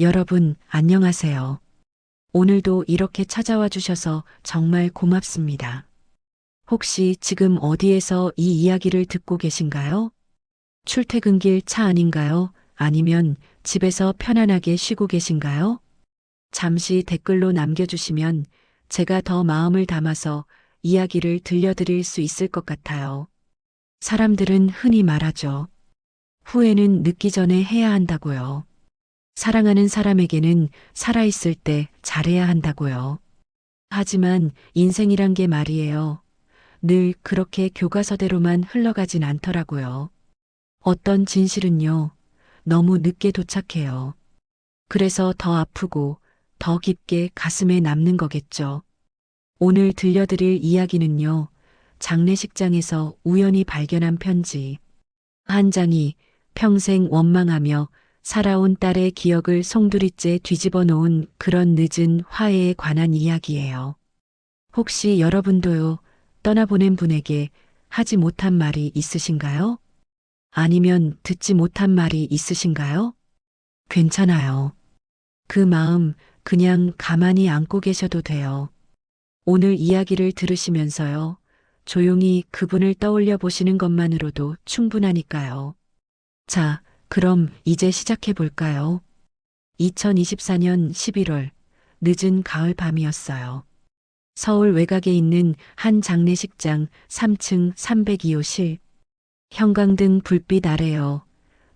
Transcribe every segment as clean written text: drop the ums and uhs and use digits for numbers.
여러분, 안녕하세요. 오늘도 이렇게 찾아와 주셔서 정말 고맙습니다. 혹시 지금 어디에서 이 이야기를 듣고 계신가요? 출퇴근길 차 아닌가요? 아니면 집에서 편안하게 쉬고 계신가요? 잠시 댓글로 남겨주시면 제가 더 마음을 담아서 이야기를 들려드릴 수 있을 것 같아요. 사람들은 흔히 말하죠. 후회는 늦기 전에 해야 한다고요. 사랑하는 사람에게는 살아있을 때 잘해야 한다고요. 하지만 인생이란 게 말이에요. 늘 그렇게 교과서대로만 흘러가진 않더라고요. 어떤 진실은요, 너무 늦게 도착해요. 그래서 더 아프고 더 깊게 가슴에 남는 거겠죠. 오늘 들려드릴 이야기는요, 장례식장에서 우연히 발견한 편지. 한 장이 평생 원망하며 살아온 딸의 기억을 송두리째 뒤집어 놓은 그런 늦은 화해에 관한 이야기예요. 혹시 여러분도요, 떠나보낸 분에게 하지 못한 말이 있으신가요? 아니면 듣지 못한 말이 있으신가요? 괜찮아요. 그 마음 그냥 가만히 안고 계셔도 돼요. 오늘 이야기를 들으시면서요, 조용히 그분을 떠올려 보시는 것만으로도 충분하니까요. 자, 그럼 이제 시작해 볼까요? 2024년 11월, 늦은 가을 밤이었어요. 서울 외곽에 있는 한 장례식장 3층 302호실. 형광등 불빛 아래요.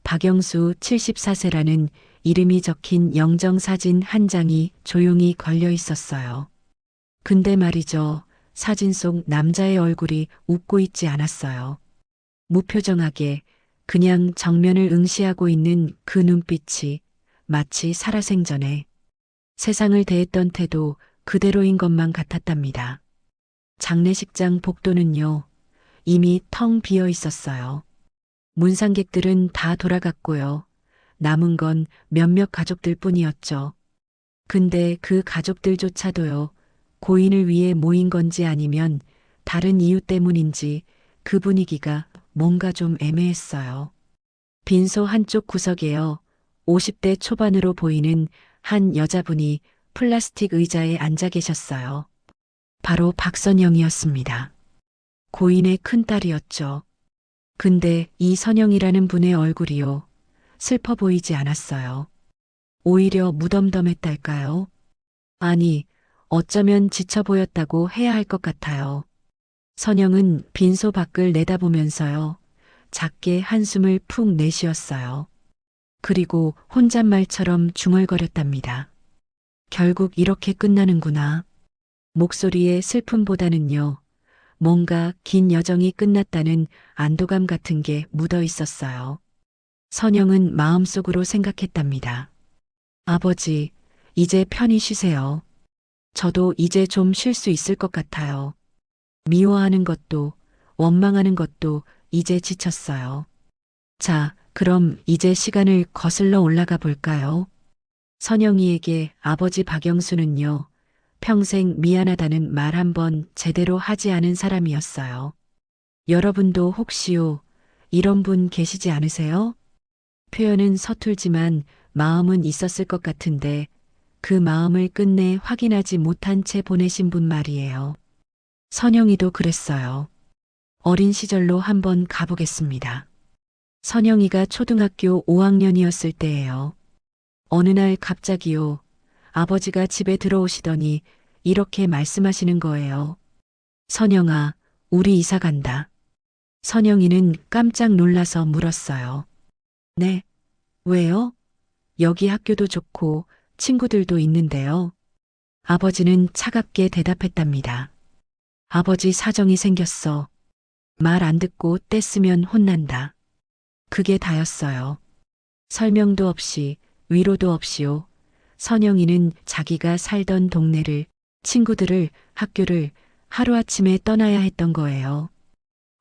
박영수 74세라는 이름이 적힌 영정사진 한 장이 조용히 걸려 있었어요. 근데 말이죠. 사진 속 남자의 얼굴이 웃고 있지 않았어요. 무표정하게 그냥 정면을 응시하고 있는 그 눈빛이 마치 살아생전에 세상을 대했던 태도 그대로인 것만 같았답니다. 장례식장 복도는요, 이미 텅 비어 있었어요. 문상객들은 다 돌아갔고요. 남은 건 몇몇 가족들 뿐이었죠. 근데 그 가족들조차도요, 고인을 위해 모인 건지 아니면 다른 이유 때문인지 그 분위기가 뭔가 좀 애매했어요. 빈소 한쪽 구석에요. 50대 초반으로 보이는 한 여자분이 플라스틱 의자에 앉아 계셨어요. 바로 박선영이었습니다. 고인의 큰딸이었죠. 근데 이 선영이라는 분의 얼굴이요. 슬퍼 보이지 않았어요. 오히려 무덤덤했달까요? 아니, 어쩌면 지쳐 보였다고 해야 할 것 같아요. 선영은 빈소 밖을 내다보면서요. 작게 한숨을 푹 내쉬었어요. 그리고 혼잣말처럼 중얼거렸답니다. 결국 이렇게 끝나는구나. 목소리의 슬픔보다는요. 뭔가 긴 여정이 끝났다는 안도감 같은 게 묻어 있었어요. 선영은 마음속으로 생각했답니다. 아버지, 이제 편히 쉬세요. 저도 이제 좀 쉴 수 있을 것 같아요. 미워하는 것도, 원망하는 것도 이제 지쳤어요. 자, 그럼 이제 시간을 거슬러 올라가 볼까요? 선영이에게 아버지 박영수는요, 평생 미안하다는 말 한 번 제대로 하지 않은 사람이었어요. 여러분도 혹시요, 이런 분 계시지 않으세요? 표현은 서툴지만 마음은 있었을 것 같은데 그 마음을 끝내 확인하지 못한 채 보내신 분 말이에요. 선영이도 그랬어요. 어린 시절로 한번 가보겠습니다. 선영이가 초등학교 5학년이었을 때예요. 어느 날 갑자기요. 아버지가 집에 들어오시더니 이렇게 말씀하시는 거예요. 선영아, 우리 이사 간다. 선영이는 깜짝 놀라서 물었어요. 네, 왜요? 여기 학교도 좋고 친구들도 있는데요. 아버지는 차갑게 대답했답니다. 아버지 사정이 생겼어. 말 안 듣고 떼쓰면 혼난다. 그게 다였어요. 설명도 없이 위로도 없이요. 선영이는 자기가 살던 동네를, 친구들을, 학교를 하루아침에 떠나야 했던 거예요.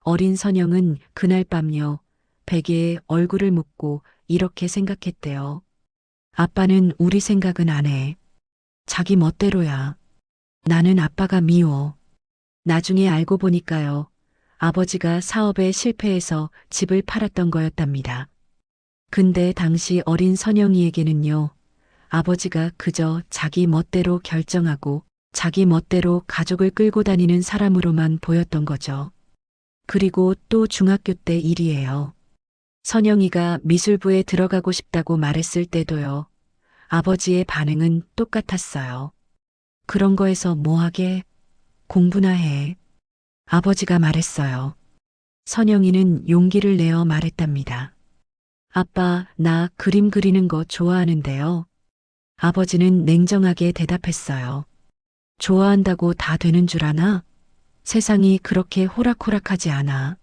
어린 선영은 그날 밤요. 베개에 얼굴을 묻고 이렇게 생각했대요. 아빠는 우리 생각은 안 해. 자기 멋대로야. 나는 아빠가 미워. 나중에 알고 보니까요. 아버지가 사업에 실패해서 집을 팔았던 거였답니다. 근데 당시 어린 선영이에게는요. 아버지가 그저 자기 멋대로 결정하고 자기 멋대로 가족을 끌고 다니는 사람으로만 보였던 거죠. 그리고 또 중학교 때 일이에요. 선영이가 미술부에 들어가고 싶다고 말했을 때도요. 아버지의 반응은 똑같았어요. 그런 거에서 뭐 하게? 공부나 해. 아버지가 말했어요. 선영이는 용기를 내어 말했답니다. 아빠, 나 그림 그리는 거 좋아하는데요. 아버지는 냉정하게 대답했어요. 좋아한다고 다 되는 줄 아나? 세상이 그렇게 호락호락하지 않아.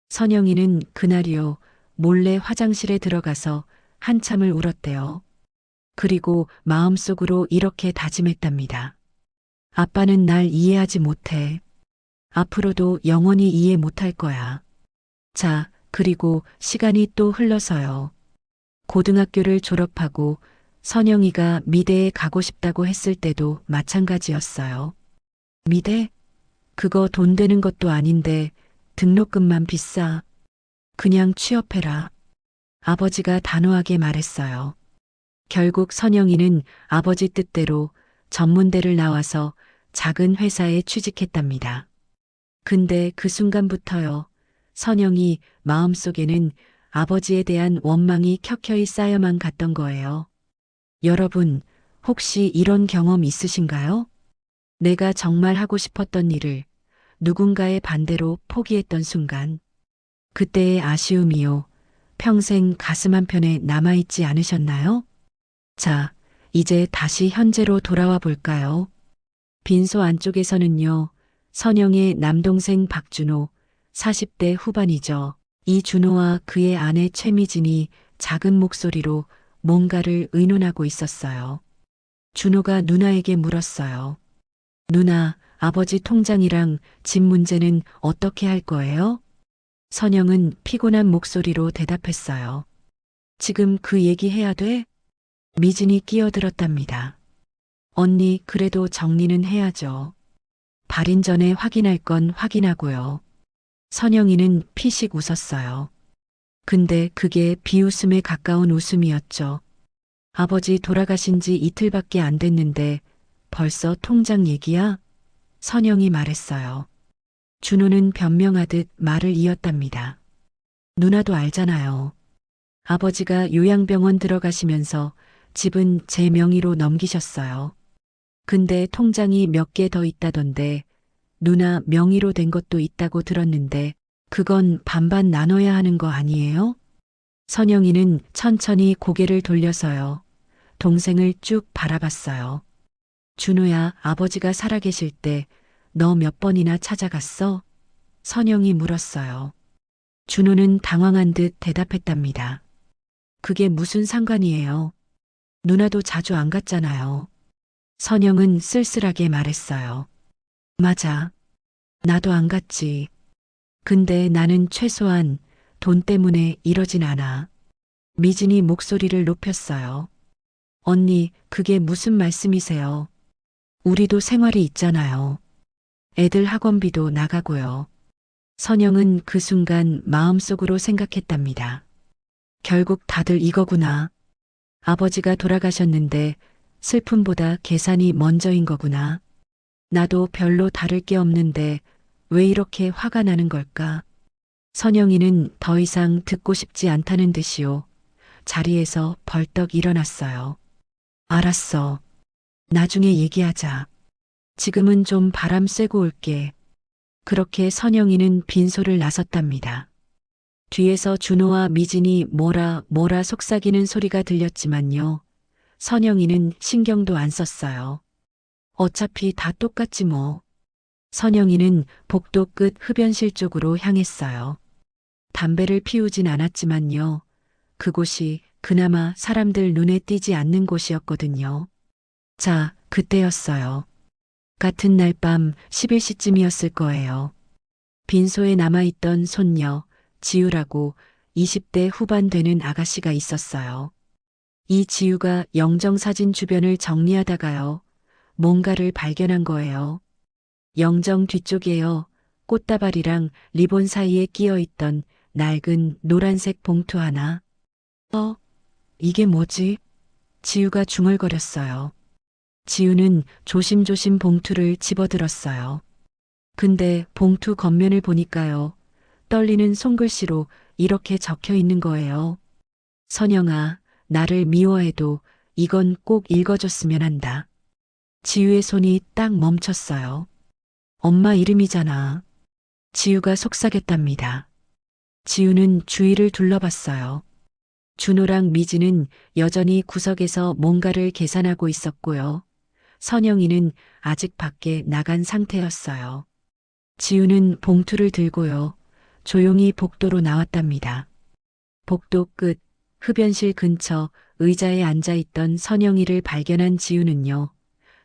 선영이는 그날이요, 몰래 화장실에 들어가서 한참을 울었대요. 그리고 마음속으로 이렇게 다짐했답니다. 아빠는 날 이해하지 못해. 앞으로도 영원히 이해 못할 거야. 자, 그리고 시간이 또 흘러서요. 고등학교를 졸업하고 선영이가 미대에 가고 싶다고 했을 때도 마찬가지였어요. 미대? 그거 돈 되는 것도 아닌데 등록금만 비싸. 그냥 취업해라. 아버지가 단호하게 말했어요. 결국 선영이는 아버지 뜻대로 전문대를 나와서 작은 회사에 취직했답니다. 근데 그 순간부터요. 선영이 마음속에는 아버지에 대한 원망이 켜켜이 쌓여만 갔던 거예요. 여러분, 혹시 이런 경험 있으신가요? 내가 정말 하고 싶었던 일을 누군가의 반대로 포기했던 순간, 그때의 아쉬움이요. 평생 가슴 한편에 남아있지 않으셨나요? 자, 이제 다시 현재로 돌아와 볼까요? 빈소 안쪽에서는요, 선영의 남동생 박준호, 40대 후반이죠. 이 준호와 그의 아내 최미진이 작은 목소리로 뭔가를 의논하고 있었어요. 준호가 누나에게 물었어요. 누나, 아버지 통장이랑 집 문제는 어떻게 할 거예요? 선영은 피곤한 목소리로 대답했어요. 지금 그 얘기 해야 돼? 미진이 끼어들었답니다. 언니, 그래도 정리는 해야죠. 발인 전에 확인할 건 확인하고요. 선영이는 피식 웃었어요. 근데 그게 비웃음에 가까운 웃음이었죠. 아버지 돌아가신 지 이틀밖에 안 됐는데 벌써 통장 얘기야? 선영이 말했어요. 준호는 변명하듯 말을 이었답니다. 누나도 알잖아요. 아버지가 요양병원 들어가시면서 집은 제 명의로 넘기셨어요. 근데 통장이 몇 개 더 있다던데 누나 명의로 된 것도 있다고 들었는데 그건 반반 나눠야 하는 거 아니에요? 선영이는 천천히 고개를 돌려서요. 동생을 쭉 바라봤어요. 준호야, 아버지가 살아계실 때 너 몇 번이나 찾아갔어? 선영이 물었어요. 준호는 당황한 듯 대답했답니다. 그게 무슨 상관이에요? 누나도 자주 안 갔잖아요. 선영은 쓸쓸하게 말했어요. 맞아. 나도 안 갔지. 근데 나는 최소한 돈 때문에 이러진 않아. 미진이 목소리를 높였어요. 언니, 그게 무슨 말씀이세요? 우리도 생활이 있잖아요. 애들 학원비도 나가고요. 선영은 그 순간 마음속으로 생각했답니다. 결국 다들 이거구나. 아버지가 돌아가셨는데 슬픔보다 계산이 먼저인 거구나. 나도 별로 다를 게 없는데 왜 이렇게 화가 나는 걸까? 선영이는 더 이상 듣고 싶지 않다는 듯이요. 자리에서 벌떡 일어났어요. 알았어. 나중에 얘기하자. 지금은 좀 바람 쐬고 올게. 그렇게 선영이는 빈소를 나섰답니다. 뒤에서 준호와 미진이 뭐라 속삭이는 소리가 들렸지만요. 선영이는 신경도 안 썼어요. 어차피 다 똑같지 뭐. 선영이는 복도 끝 흡연실 쪽으로 향했어요. 담배를 피우진 않았지만요. 그곳이 그나마 사람들 눈에 띄지 않는 곳이었거든요. 자, 그때였어요. 같은 날 밤 11시쯤이었을 거예요. 빈소에 남아있던 손녀, 지우라고 20대 후반 되는 아가씨가 있었어요. 이 지우가 영정사진 주변을 정리하다가요. 뭔가를 발견한 거예요. 영정 뒤쪽에요. 꽃다발이랑 리본 사이에 끼어 있던 낡은 노란색 봉투 하나. 이게 뭐지? 지우가 중얼거렸어요. 지우는 조심조심 봉투를 집어들었어요. 근데 봉투 겉면을 보니까요. 떨리는 손글씨로 이렇게 적혀 있는 거예요. 선영아, 나를 미워해도 이건 꼭 읽어줬으면 한다. 지우의 손이 딱 멈췄어요. 엄마 이름이잖아. 지우가 속삭였답니다. 지우는 주위를 둘러봤어요. 준호랑 미지는 여전히 구석에서 뭔가를 계산하고 있었고요. 선영이는 아직 밖에 나간 상태였어요. 지우는 봉투를 들고요. 조용히 복도로 나왔답니다. 복도 끝, 흡연실 근처 의자에 앉아있던 선영이를 발견한 지우는요.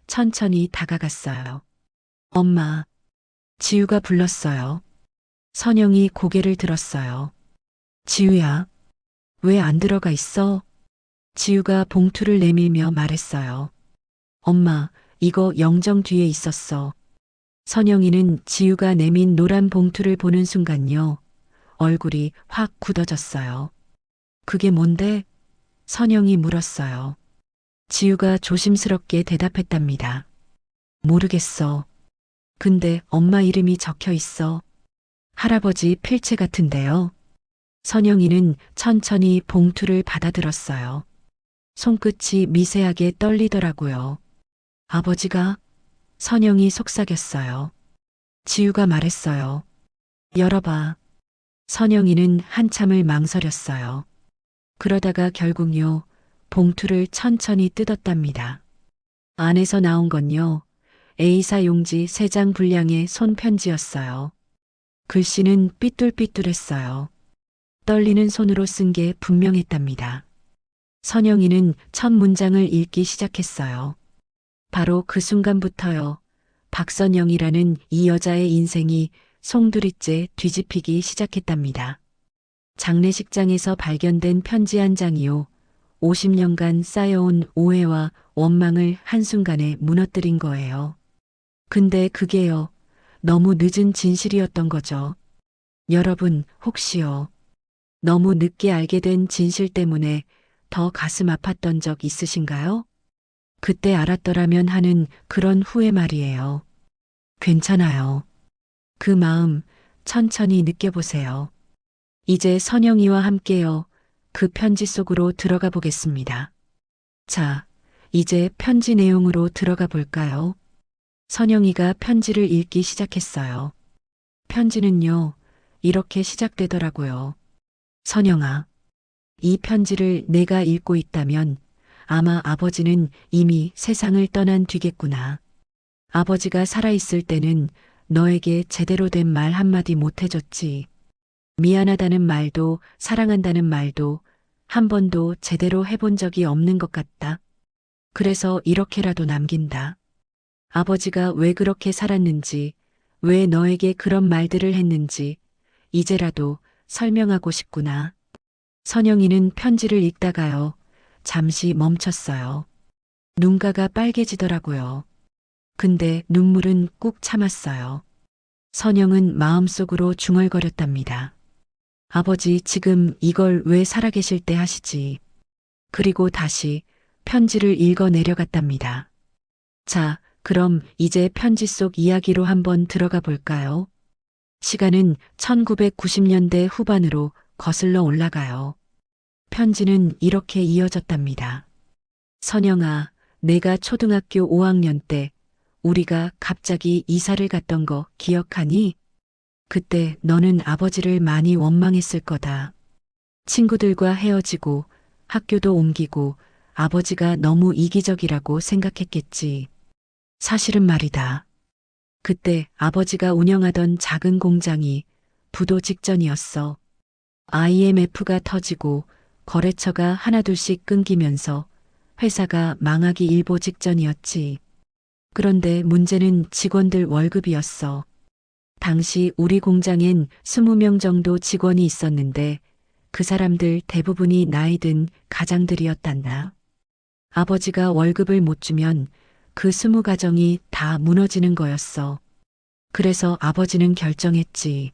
천천히 다가갔어요. 엄마. 지우가 불렀어요. 선영이 고개를 들었어요. 지우야. 왜 안 들어가 있어? 지우가 봉투를 내밀며 말했어요. 엄마, 이거 영정 뒤에 있었어. 선영이는 지우가 내민 노란 봉투를 보는 순간요. 얼굴이 확 굳어졌어요. 그게 뭔데? 선영이 물었어요. 지우가 조심스럽게 대답했답니다. 모르겠어. 근데 엄마 이름이 적혀 있어. 할아버지 필체 같은데요. 선영이는 천천히 봉투를 받아들었어요. 손끝이 미세하게 떨리더라고요. 아버지가? 선영이 속삭였어요. 지우가 말했어요. 열어봐. 선영이는 한참을 망설였어요. 그러다가 결국요, 봉투를 천천히 뜯었답니다. 안에서 나온 건요, A사 용지 3장 분량의 손편지였어요. 글씨는 삐뚤삐뚤했어요. 떨리는 손으로 쓴 게 분명했답니다. 선영이는 첫 문장을 읽기 시작했어요. 바로 그 순간부터요. 박선영이라는 이 여자의 인생이 송두리째 뒤집히기 시작했답니다. 장례식장에서 발견된 편지 한 장이요. 50년간 쌓여온 오해와 원망을 한순간에 무너뜨린 거예요. 근데 그게요. 너무 늦은 진실이었던 거죠. 여러분, 혹시요. 너무 늦게 알게 된 진실 때문에 더 가슴 아팠던 적 있으신가요? 그때 알았더라면 하는 그런 후회 말이에요. 괜찮아요. 그 마음 천천히 느껴보세요. 이제 선영이와 함께요. 그 편지 속으로 들어가 보겠습니다. 자, 이제 편지 내용으로 들어가 볼까요? 선영이가 편지를 읽기 시작했어요. 편지는요, 이렇게 시작되더라고요. 선영아, 이 편지를 내가 읽고 있다면 아마 아버지는 이미 세상을 떠난 뒤겠구나. 아버지가 살아있을 때는 너에게 제대로 된 말 한마디 못 해줬지. 미안하다는 말도 사랑한다는 말도 한 번도 제대로 해본 적이 없는 것 같다. 그래서 이렇게라도 남긴다. 아버지가 왜 그렇게 살았는지, 왜 너에게 그런 말들을 했는지 이제라도 설명하고 싶구나. 선영이는 편지를 읽다가요. 잠시 멈췄어요. 눈가가 빨개지더라고요. 근데 눈물은 꾹 참았어요. 선영은 마음속으로 중얼거렸답니다. 아버지 지금 이걸 왜 살아계실 때 하시지? 그리고 다시 편지를 읽어 내려갔답니다. 자, 그럼 이제 편지 속 이야기로 한번 들어가 볼까요? 시간은 1990년대 후반으로 거슬러 올라가요. 편지는 이렇게 이어졌답니다. 선영아, 내가 초등학교 5학년 때 우리가 갑자기 이사를 갔던 거 기억하니? 그때 너는 아버지를 많이 원망했을 거다. 친구들과 헤어지고 학교도 옮기고 아버지가 너무 이기적이라고 생각했겠지. 사실은 말이다. 그때 아버지가 운영하던 작은 공장이 부도 직전이었어. IMF가 터지고 거래처가 하나둘씩 끊기면서 회사가 망하기 일보 직전이었지. 그런데 문제는 직원들 월급이었어. 당시 우리 공장엔 20명 정도 직원이 있었는데 그 사람들 대부분이 나이 든 가장들이었단다. 아버지가 월급을 못 주면 그 20가정이 다 무너지는 거였어. 그래서 아버지는 결정했지.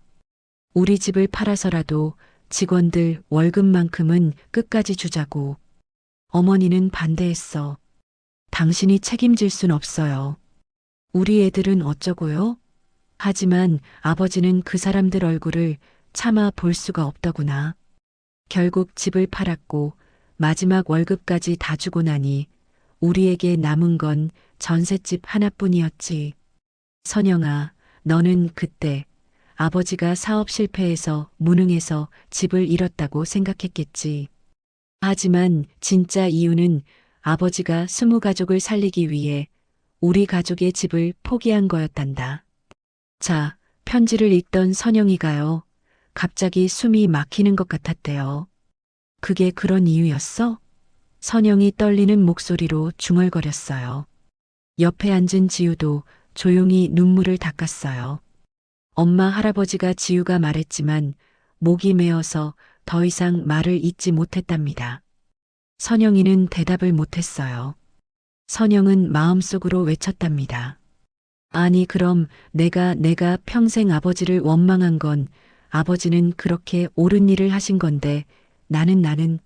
우리 집을 팔아서라도 직원들 월급만큼은 끝까지 주자고. 어머니는 반대했어. 당신이 책임질 순 없어요. 우리 애들은 어쩌고요? 하지만 아버지는 그 사람들 얼굴을 차마 볼 수가 없더구나. 결국 집을 팔았고 마지막 월급까지 다 주고 나니 우리에게 남은 건 전셋집 하나뿐이었지. 선영아, 너는 그때 아버지가 사업 실패해서 무능해서 집을 잃었다고 생각했겠지. 하지만 진짜 이유는 아버지가 20가족을 살리기 위해 우리 가족의 집을 포기한 거였단다. 자, 편지를 읽던 선영이가요. 갑자기 숨이 막히는 것 같았대요. 그게 그런 이유였어? 선영이 떨리는 목소리로 중얼거렸어요. 옆에 앉은 지우도 조용히 눈물을 닦았어요. 엄마 할아버지가 지우가 말했지만 목이 메어서 더 이상 말을 잇지 못했답니다. 선영이는 대답을 못했어요. 선영은 마음속으로 외쳤답니다. 아니 그럼 내가 평생 아버지를 원망한 건 아버지는 그렇게 옳은 일을 하신 건데 나는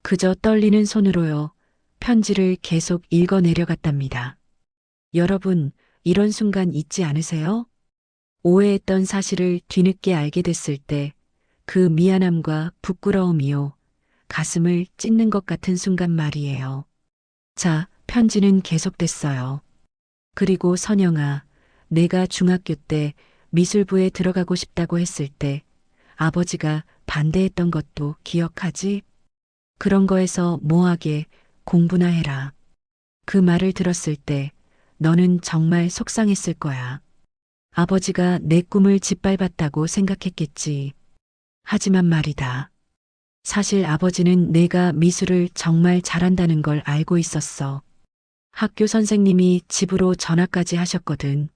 그저 떨리는 손으로요. 편지를 계속 읽어 내려갔답니다. 여러분, 이런 순간 있지 않으세요? 오해했던 사실을 뒤늦게 알게 됐을 때 그 미안함과 부끄러움이요. 가슴을 찢는 것 같은 순간 말이에요. 자, 편지는 계속됐어요. 그리고 선영아, 내가 중학교 때 미술부에 들어가고 싶다고 했을 때 아버지가 반대했던 것도 기억하지? 그런 거에서 뭐하게 공부나 해라. 그 말을 들었을 때 너는 정말 속상했을 거야. 아버지가 내 꿈을 짓밟았다고 생각했겠지. 하지만 말이다. 사실 아버지는 내가 미술을 정말 잘한다는 걸 알고 있었어. 학교 선생님이 집으로 전화까지 하셨거든.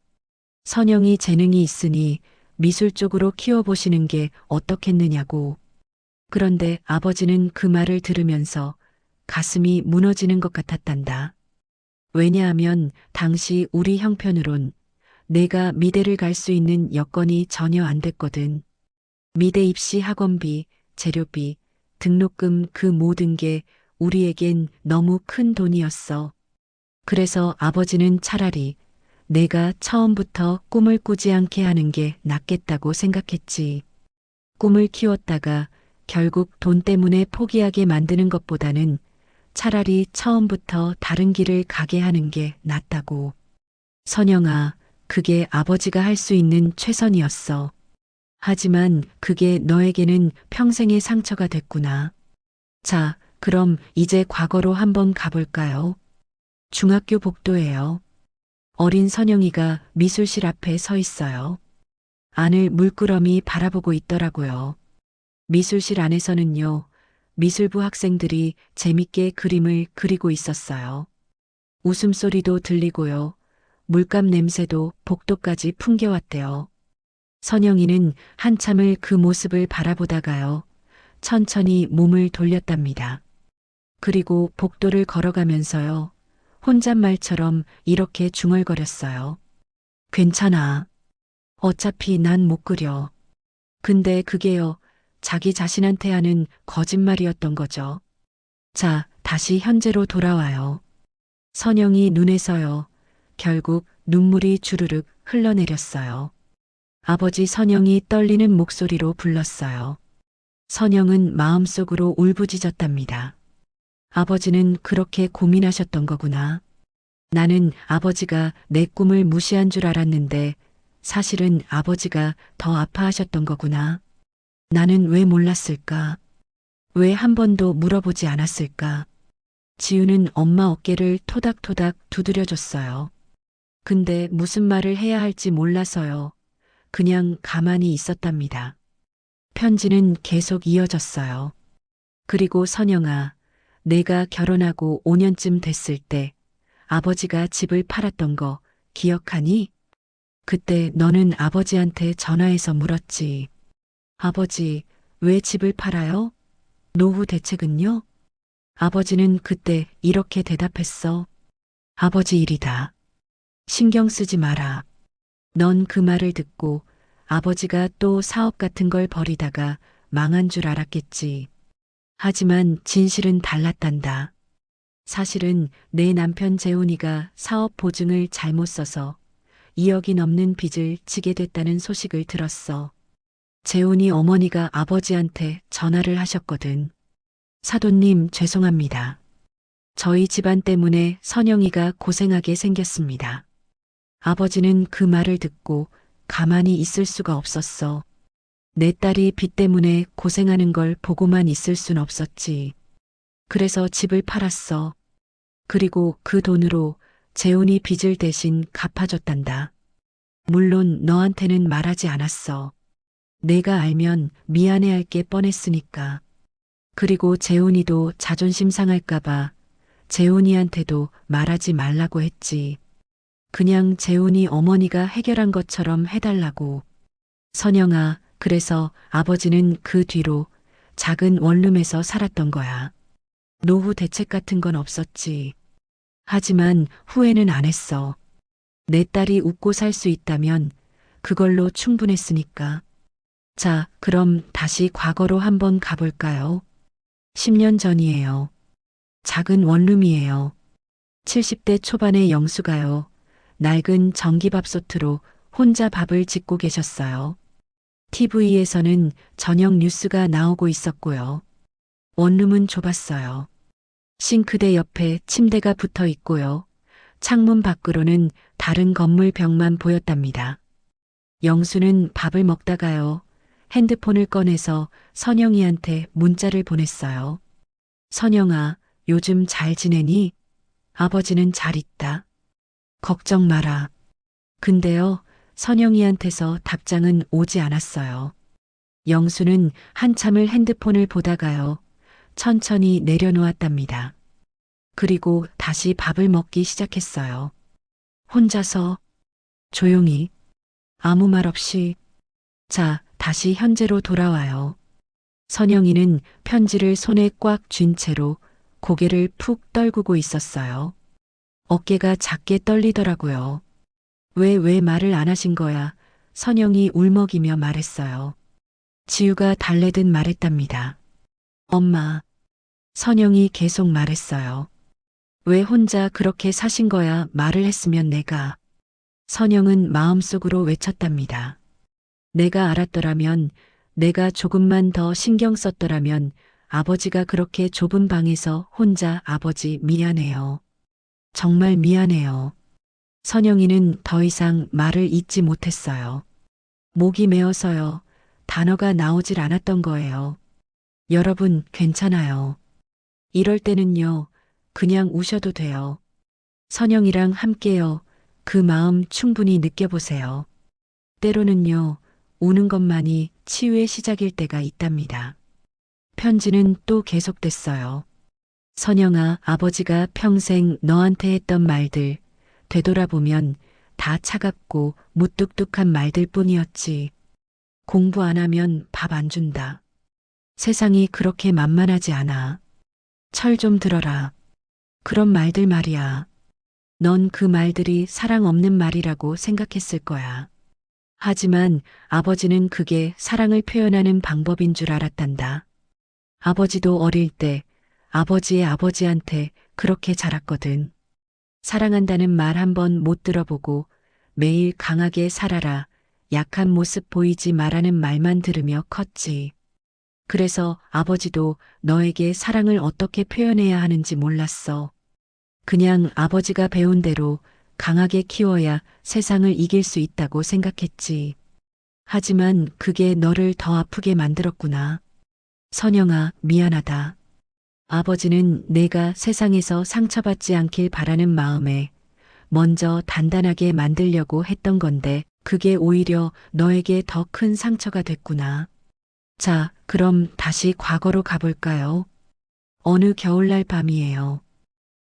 선영이 재능이 있으니 미술 쪽으로 키워보시는 게 어떻겠느냐고. 그런데 아버지는 그 말을 들으면서 가슴이 무너지는 것 같았단다. 왜냐하면 당시 우리 형편으론 내가 미대를 갈 수 있는 여건이 전혀 안 됐거든. 미대 입시 학원비, 재료비, 등록금 그 모든 게 우리에겐 너무 큰 돈이었어. 그래서 아버지는 차라리 내가 처음부터 꿈을 꾸지 않게 하는 게 낫겠다고 생각했지. 꿈을 키웠다가 결국 돈 때문에 포기하게 만드는 것보다는 차라리 처음부터 다른 길을 가게 하는 게 낫다고. 선영아, 그게 아버지가 할 수 있는 최선이었어. 하지만 그게 너에게는 평생의 상처가 됐구나. 자, 그럼 이제 과거로 한번 가볼까요? 중학교 복도예요. 어린 선영이가 미술실 앞에 서 있어요. 안을 물끄러미 바라보고 있더라고요. 미술실 안에서는요, 미술부 학생들이 재밌게 그림을 그리고 있었어요. 웃음소리도 들리고요. 물감 냄새도 복도까지 풍겨왔대요. 선영이는 한참을 그 모습을 바라보다가요. 천천히 몸을 돌렸답니다. 그리고 복도를 걸어가면서요. 혼잣말처럼 이렇게 중얼거렸어요. 괜찮아. 어차피 난 못 그려. 근데 그게요. 자기 자신한테 하는 거짓말이었던 거죠. 자, 다시 현재로 돌아와요. 선영이 눈에서요. 결국 눈물이 주르륵 흘러내렸어요. 아버지 선영이 떨리는 목소리로 불렀어요. 선영은 마음속으로 울부짖었답니다. 아버지는 그렇게 고민하셨던 거구나. 나는 아버지가 내 꿈을 무시한 줄 알았는데 사실은 아버지가 더 아파하셨던 거구나. 나는 왜 몰랐을까? 왜 한 번도 물어보지 않았을까? 지우는 엄마 어깨를 토닥토닥 두드려줬어요. 근데 무슨 말을 해야 할지 몰라서요. 그냥 가만히 있었답니다. 편지는 계속 이어졌어요. 그리고 선영아, 내가 결혼하고 5년쯤 됐을 때 아버지가 집을 팔았던 거 기억하니? 그때 너는 아버지한테 전화해서 물었지. 아버지, 왜 집을 팔아요? 노후 대책은요? 아버지는 그때 이렇게 대답했어. 아버지 일이다. 신경 쓰지 마라. 넌 그 말을 듣고 아버지가 또 사업 같은 걸 벌이다가 망한 줄 알았겠지. 하지만 진실은 달랐단다. 사실은 내 남편 재훈이가 사업 보증을 잘못 써서 2억이 넘는 빚을 지게 됐다는 소식을 들었어. 재훈이 어머니가 아버지한테 전화를 하셨거든. 사돈님, 죄송합니다. 저희 집안 때문에 선영이가 고생하게 생겼습니다. 아버지는 그 말을 듣고 가만히 있을 수가 없었어. 내 딸이 빚 때문에 고생하는 걸 보고만 있을 순 없었지. 그래서 집을 팔았어. 그리고 그 돈으로 재훈이 빚을 대신 갚아줬단다. 물론 너한테는 말하지 않았어. 내가 알면 미안해할 게 뻔했으니까. 그리고 재훈이도 자존심 상할까봐 재훈이한테도 말하지 말라고 했지. 그냥 재훈이 어머니가 해결한 것처럼 해달라고. 선영아, 그래서 아버지는 그 뒤로 작은 원룸에서 살았던 거야. 노후 대책 같은 건 없었지. 하지만 후회는 안 했어. 내 딸이 웃고 살 수 있다면 그걸로 충분했으니까. 자, 그럼 다시 과거로 한번 가볼까요? 10년 전이에요. 작은 원룸이에요. 70대 초반의 영수가요. 낡은 전기밥솥으로 혼자 밥을 짓고 계셨어요. TV에서는 저녁 뉴스가 나오고 있었고요. 원룸은 좁았어요. 싱크대 옆에 침대가 붙어 있고요. 창문 밖으로는 다른 건물 벽만 보였답니다. 영수는 밥을 먹다가요. 핸드폰을 꺼내서 선영이한테 문자를 보냈어요. 선영아, 요즘 잘 지내니? 아버지는 잘 있다. 걱정 마라. 근데요, 선영이한테서 답장은 오지 않았어요. 영수는 한참을 핸드폰을 보다가요. 천천히 내려놓았답니다. 그리고 다시 밥을 먹기 시작했어요. 혼자서 조용히 아무 말 없이. 자, 다시 현재로 돌아와요. 선영이는 편지를 손에 꽉 쥔 채로 고개를 푹 떨구고 있었어요. 어깨가 작게 떨리더라고요. 왜 말을 안 하신 거야? 선영이 울먹이며 말했어요. 지우가 달래듯 말했답니다. 엄마. 선영이 계속 말했어요. 왜 혼자 그렇게 사신 거야? 말을 했으면 내가. 선영은 마음속으로 외쳤답니다. 내가 알았더라면, 내가 조금만 더 신경 썼더라면 아버지가 그렇게 좁은 방에서 혼자 아버지 미안해요. 정말 미안해요. 선영이는 더 이상 말을 잇지 못했어요. 목이 메어서요. 단어가 나오질 않았던 거예요. 여러분, 괜찮아요. 이럴 때는요, 그냥 우셔도 돼요. 선영이랑 함께요. 그 마음 충분히 느껴보세요. 때로는요, 우는 것만이 치유의 시작일 때가 있답니다. 편지는 또 계속됐어요. 선영아, 아버지가 평생 너한테 했던 말들, 되돌아보면 다 차갑고 무뚝뚝한 말들 뿐이었지. 공부 안 하면 밥 안 준다. 세상이 그렇게 만만하지 않아. 철 좀 들어라. 그런 말들 말이야. 넌 그 말들이 사랑 없는 말이라고 생각했을 거야. 하지만 아버지는 그게 사랑을 표현하는 방법인 줄 알았단다. 아버지도 어릴 때 아버지의 아버지한테 그렇게 자랐거든. 사랑한다는 말 한 번 못 들어보고 매일 강하게 살아라, 약한 모습 보이지 말라는 말만 들으며 컸지. 그래서 아버지도 너에게 사랑을 어떻게 표현해야 하는지 몰랐어. 그냥 아버지가 배운 대로 강하게 키워야 세상을 이길 수 있다고 생각했지. 하지만 그게 너를 더 아프게 만들었구나. 선영아, 미안하다. 아버지는 내가 세상에서 상처받지 않길 바라는 마음에 먼저 단단하게 만들려고 했던 건데 그게 오히려 너에게 더 큰 상처가 됐구나. 자, 그럼 다시 과거로 가볼까요? 어느 겨울날 밤이에요.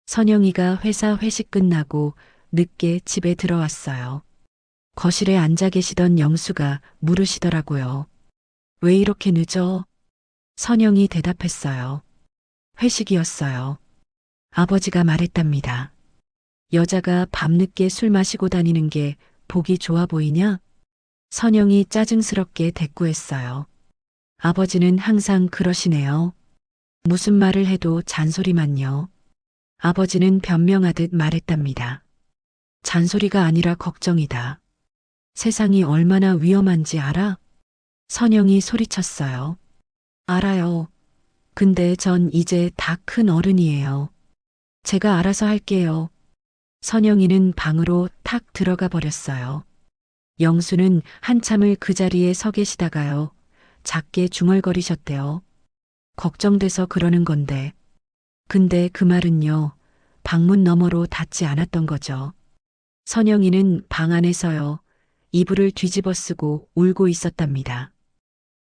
선영이가 회사 회식 끝나고 늦게 집에 들어왔어요. 거실에 앉아 계시던 영수가 물으시더라고요. 왜 이렇게 늦어? 선영이 대답했어요. 회식이었어요. 아버지가 말했답니다. 여자가 밤늦게 술 마시고 다니는 게 보기 좋아 보이냐? 선영이 짜증스럽게 대꾸했어요. 아버지는 항상 그러시네요. 무슨 말을 해도 잔소리만요. 아버지는 변명하듯 말했답니다. 잔소리가 아니라 걱정이다. 세상이 얼마나 위험한지 알아? 선영이 소리쳤어요. 알아요. 근데 전 이제 다 큰 어른이에요. 제가 알아서 할게요. 선영이는 방으로 탁 들어가 버렸어요. 영수는 한참을 그 자리에 서 계시다가요. 작게 중얼거리셨대요. 걱정돼서 그러는 건데. 근데 그 말은요. 방문 너머로 닿지 않았던 거죠. 선영이는 방 안에서요. 이불을 뒤집어 쓰고 울고 있었답니다.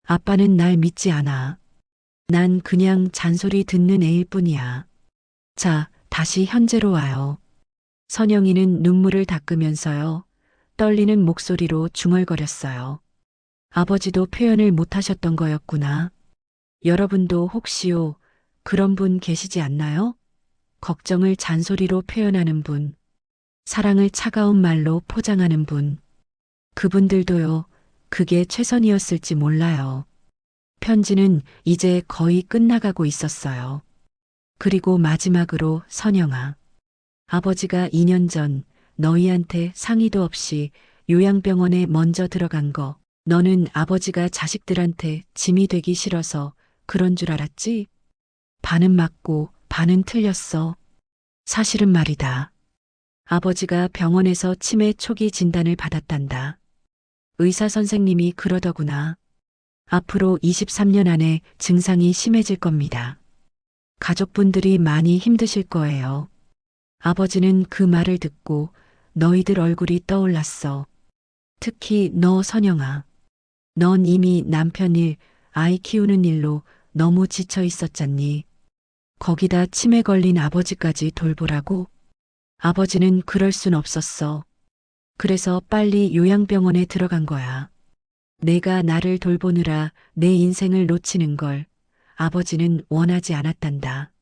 아빠는 날 믿지 않아. 난 그냥 잔소리 듣는 애일 뿐이야. 자, 다시 현재로 와요. 선영이는 눈물을 닦으면서요. 떨리는 목소리로 중얼거렸어요. 아버지도 표현을 못하셨던 거였구나. 여러분도 혹시요, 그런 분 계시지 않나요? 걱정을 잔소리로 표현하는 분, 사랑을 차가운 말로 포장하는 분. 그분들도요, 그게 최선이었을지 몰라요. 편지는 이제 거의 끝나가고 있었어요. 그리고 마지막으로 선영아. 아버지가 2년 전 너희한테 상의도 없이 요양병원에 먼저 들어간 거, 너는 아버지가 자식들한테 짐이 되기 싫어서 그런 줄 알았지? 반은 맞고 반은 틀렸어. 사실은 말이다. 아버지가 병원에서 치매 초기 진단을 받았단다. 의사 선생님이 그러더구나. 앞으로 23년 안에 증상이 심해질 겁니다. 가족분들이 많이 힘드실 거예요. 아버지는 그 말을 듣고 너희들 얼굴이 떠올랐어. 특히 너 선영아. 넌 이미 남편 일, 아이 키우는 일로 너무 지쳐 있었잖니. 거기다 치매 걸린 아버지까지 돌보라고? 아버지는 그럴 순 없었어. 그래서 빨리 요양병원에 들어간 거야. 내가 나를 돌보느라 내 인생을 놓치는 걸 아버지는 원하지 않았단다.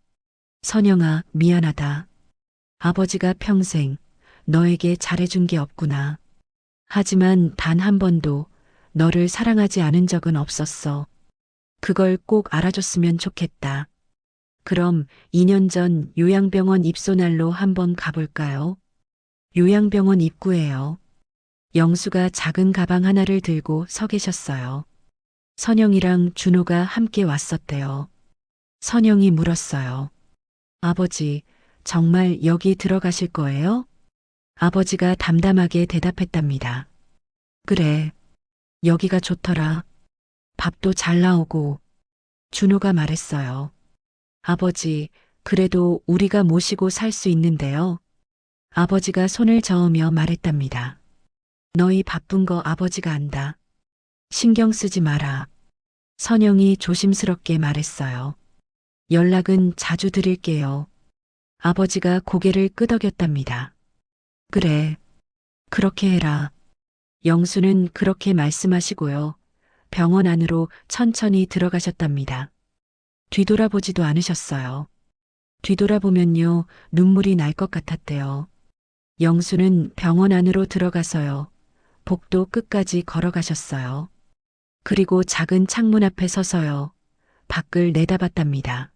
선영아, 미안하다. 아버지가 평생 너에게 잘해준 게 없구나. 하지만 단 한 번도 너를 사랑하지 않은 적은 없었어. 그걸 꼭 알아줬으면 좋겠다. 그럼 2년 전 요양병원 입소날로 한번 가볼까요? 요양병원 입구에요. 영수가 작은 가방 하나를 들고 서 계셨어요. 선영이랑 준호가 함께 왔었대요. 선영이 물었어요. 아버지, 정말 여기 들어가실 거예요? 아버지가 담담하게 대답했답니다. 그래, 여기가 좋더라. 밥도 잘 나오고. 준호가 말했어요. 아버지, 그래도 우리가 모시고 살 수 있는데요. 아버지가 손을 저으며 말했답니다. 너희 바쁜 거 아버지가 안다. 신경 쓰지 마라. 선영이 조심스럽게 말했어요. 연락은 자주 드릴게요. 아버지가 고개를 끄덕였답니다. 그래, 그렇게 해라. 영수는 그렇게 말씀하시고요. 병원 안으로 천천히 들어가셨답니다. 뒤돌아보지도 않으셨어요. 뒤돌아보면요, 눈물이 날 것 같았대요. 영수는 병원 안으로 들어가서요. 복도 끝까지 걸어가셨어요. 그리고 작은 창문 앞에 서서요. 밖을 내다봤답니다.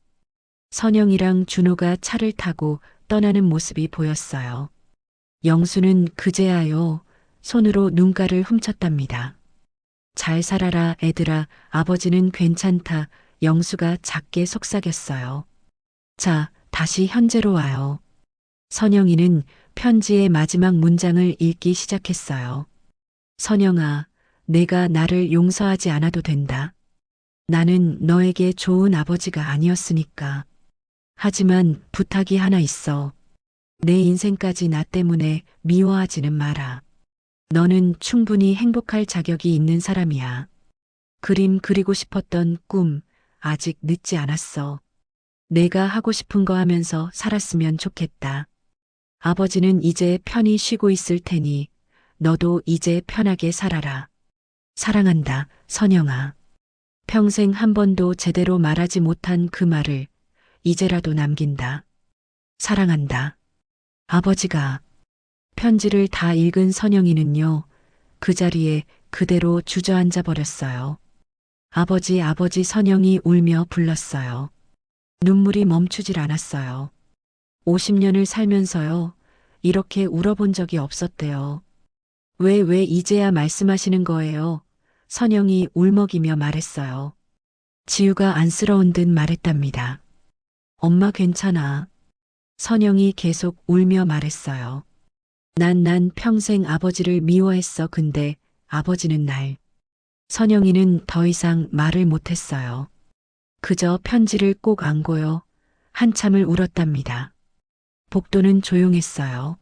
선영이랑 준호가 차를 타고 떠나는 모습이 보였어요. 영수는 그제야요. 손으로 눈가를 훔쳤답니다. 잘 살아라 애들아, 아버지는 괜찮다. 영수가 작게 속삭였어요. 자, 다시 현재로 와요. 선영이는 편지의 마지막 문장을 읽기 시작했어요. 선영아, 내가 나를 용서하지 않아도 된다. 나는 너에게 좋은 아버지가 아니었으니까. 하지만 부탁이 하나 있어. 내 인생까지 나 때문에 미워하지는 마라. 너는 충분히 행복할 자격이 있는 사람이야. 그림 그리고 싶었던 꿈, 아직 늦지 않았어. 내가 하고 싶은 거 하면서 살았으면 좋겠다. 아버지는 이제 편히 쉬고 있을 테니 너도 이제 편하게 살아라. 사랑한다, 선영아. 평생 한 번도 제대로 말하지 못한 그 말을 이제라도 남긴다. 사랑한다. 아버지가. 편지를 다 읽은 선영이는요, 그 자리에 그대로 주저앉아 버렸어요. 아버지, 아버지. 선영이 울며 불렀어요. 눈물이 멈추질 않았어요. 50년을 살면서요. 이렇게 울어본 적이 없었대요. 왜 이제야 말씀하시는 거예요? 선영이 울먹이며 말했어요. 지우가 안쓰러운 듯 말했답니다. 엄마 괜찮아. 선영이 계속 울며 말했어요. 난 평생 아버지를 미워했어. 근데 아버지는 날. 선영이는 더 이상 말을 못했어요. 그저 편지를 꼭 안고요. 한참을 울었답니다. 복도는 조용했어요.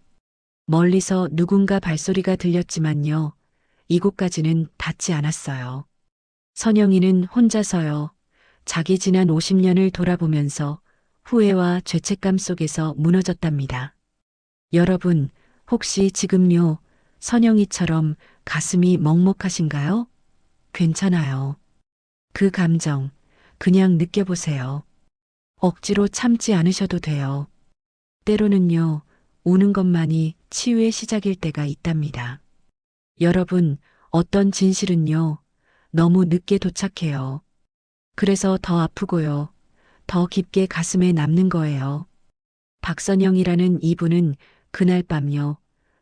멀리서 누군가 발소리가 들렸지만요. 이곳까지는 닿지 않았어요. 선영이는 혼자서요. 자기 지난 50년을 돌아보면서 후회와 죄책감 속에서 무너졌답니다. 여러분, 혹시 지금요, 선영이처럼 가슴이 먹먹하신가요? 괜찮아요. 그 감정, 그냥 느껴보세요. 억지로 참지 않으셔도 돼요. 때로는요, 우는 것만이 치유의 시작일 때가 있답니다. 여러분, 어떤 진실은요, 너무 늦게 도착해요. 그래서 더 아프고요, 더 깊게 가슴에 남는 거예요. 박선영이라는 이분은 그날 밤요,